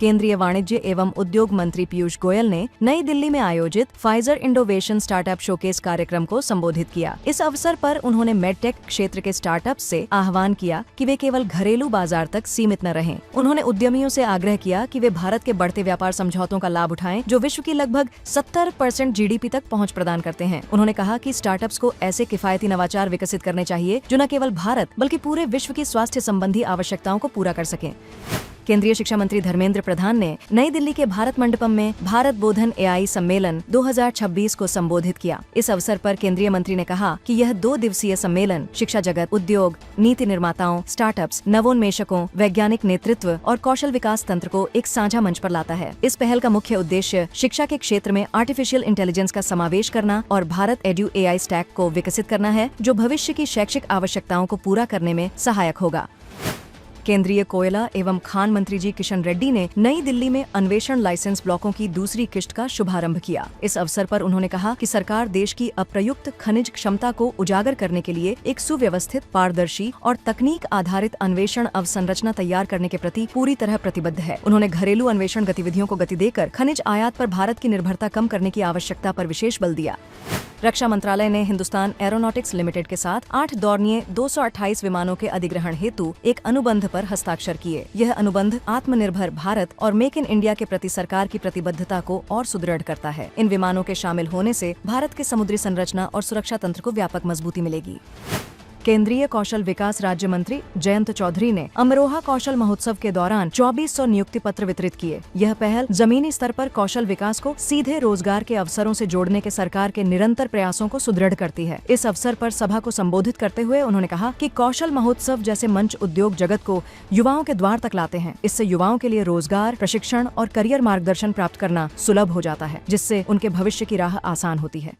केंद्रीय वाणिज्य एवं उद्योग मंत्री पीयूष गोयल ने नई दिल्ली में आयोजित फाइजर इनोवेशन स्टार्टअप शोकेस कार्यक्रम को संबोधित किया। इस अवसर पर उन्होंने मेडटेक क्षेत्र के स्टार्टअप्स से आह्वान किया कि वे केवल घरेलू बाजार तक सीमित न रहें। उन्होंने उद्यमियों से आग्रह किया कि वे भारत के बढ़ते व्यापार समझौतों का लाभ उठाएं, जो विश्व की लगभग 70% जीडीपी तक पहुंच प्रदान करते हैं। उन्होंने कहा कि स्टार्टअप्स को ऐसे किफायती नवाचार विकसित करने चाहिए जो न केवल भारत बल्कि पूरे विश्व की स्वास्थ्य संबंधी आवश्यकताओं को पूरा कर सकें। केंद्रीय शिक्षा मंत्री धर्मेंद्र प्रधान ने नई दिल्ली के भारत मंडपम में भारत बोधन एआई सम्मेलन 2026 को संबोधित किया। इस अवसर पर केंद्रीय मंत्री ने कहा कि यह 2 दिवसीय सम्मेलन शिक्षा जगत, उद्योग, नीति निर्माताओं, स्टार्टअप्स, नवोन्मेषकों, वैज्ञानिक नेतृत्व और कौशल विकास तंत्र को एक साझा मंच पर लाता है। इस पहल का मुख्य उद्देश्य शिक्षा के क्षेत्र में आर्टिफिशियल इंटेलिजेंस का समावेश करना और भारत एड्यू एआई स्टैक को विकसित करना है, जो भविष्य की शैक्षिक आवश्यकताओं को पूरा करने में सहायक होगा। केंद्रीय कोयला एवं खान मंत्री जी किशन रेड्डी ने नई दिल्ली में अन्वेषण लाइसेंस ब्लॉकों की दूसरी किश्त का शुभारंभ किया। इस अवसर पर उन्होंने कहा कि सरकार देश की अप्रयुक्त खनिज क्षमता को उजागर करने के लिए एक सुव्यवस्थित, पारदर्शी और तकनीक आधारित अन्वेषण अवसंरचना तैयार करने के प्रति पूरी तरह प्रतिबद्ध है। उन्होंने घरेलू अन्वेषण गतिविधियों को गति देकर खनिज आयात पर भारत की निर्भरता कम करने की आवश्यकता पर विशेष बल दिया। रक्षा मंत्रालय ने हिंदुस्तान एरोनॉटिक्स लिमिटेड के साथ 8 दौड़नीय 228 विमानों के अधिग्रहण हेतु एक अनुबंध पर हस्ताक्षर किए। यह अनुबंध आत्मनिर्भर भारत और मेक इन इंडिया के प्रति सरकार की प्रतिबद्धता को और सुदृढ़ करता है। इन विमानों के शामिल होने से भारत के समुद्री संरचना और सुरक्षा तंत्र को व्यापक मजबूती मिलेगी। केंद्रीय कौशल विकास राज्य मंत्री जयंत चौधरी ने अमरोहा कौशल महोत्सव के दौरान 2400 नियुक्ति पत्र वितरित किए। यह पहल जमीनी स्तर पर कौशल विकास को सीधे रोजगार के अवसरों से जोड़ने के सरकार के निरंतर प्रयासों को सुदृढ़ करती है। इस अवसर पर सभा को संबोधित करते हुए उन्होंने कहा कि कौशल महोत्सव जैसे मंच उद्योग जगत को युवाओं के द्वार तक लाते हैं। इससे युवाओं के लिए रोजगार, प्रशिक्षण और करियर मार्गदर्शन प्राप्त करना सुलभ हो जाता है, जिससे उनके भविष्य की राह आसान होती है।